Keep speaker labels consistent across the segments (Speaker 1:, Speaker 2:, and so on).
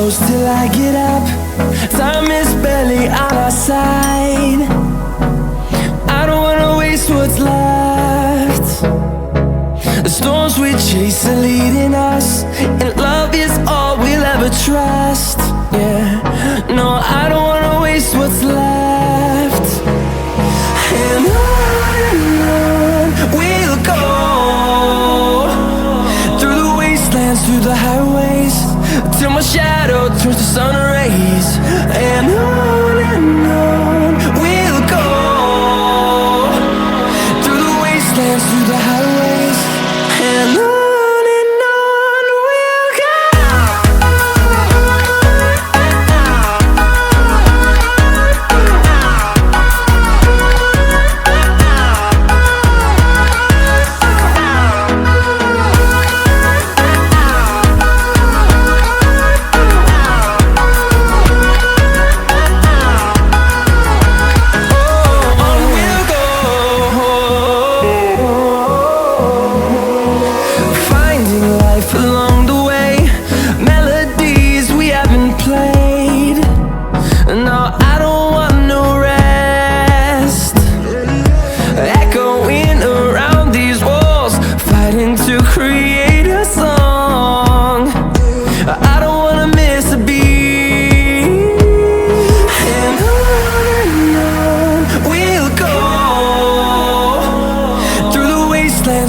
Speaker 1: close till I get up. Time is barely on our side. I don't wanna waste what's left. The storms we chase are leading us, and love is all we'll ever trust. Yeah, no, I don't wanna waste what's left. And on we'll go, through the wastelands, through the highways, till my shadow turns to sun rays. And on we'll go, through the wastelands, through the highways, and on.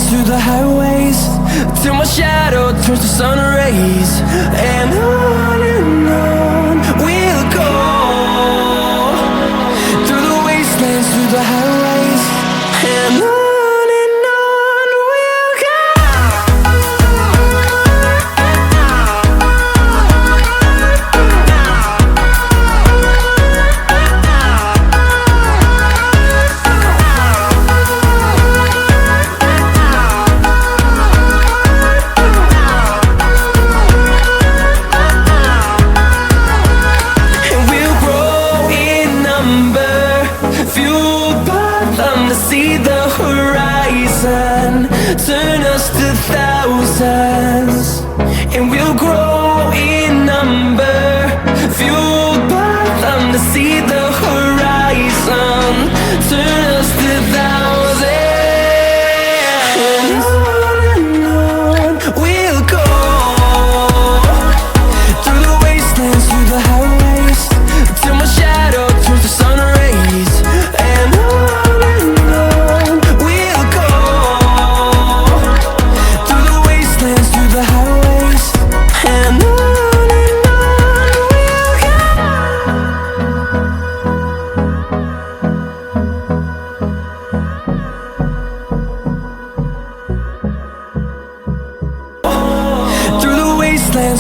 Speaker 1: Through the highways, till my shadow turns to sun rays. And on we'll go, through the wastelands, through the highways, and on. See the horizon turn us to thousands, and we'll grow in number, fueled by them to see the horizon turn us to thousands. And on we'll go, through the wastelands, through the highways, till my shadow turns to sun rays. And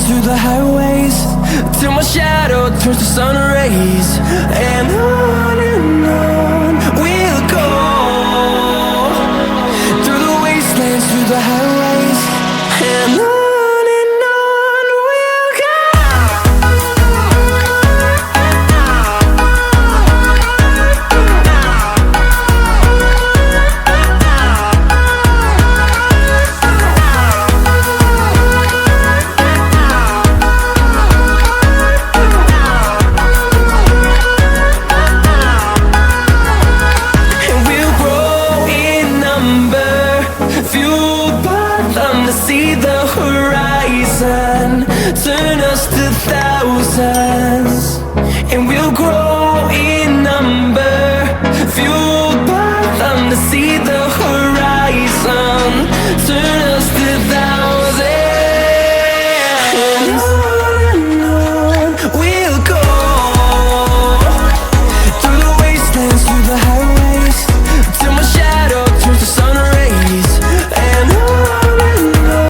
Speaker 1: through the highways, till my shadow turns to sun rays. And on we'll go, through the wastelands, through the highways, and on. See the horizon turn us to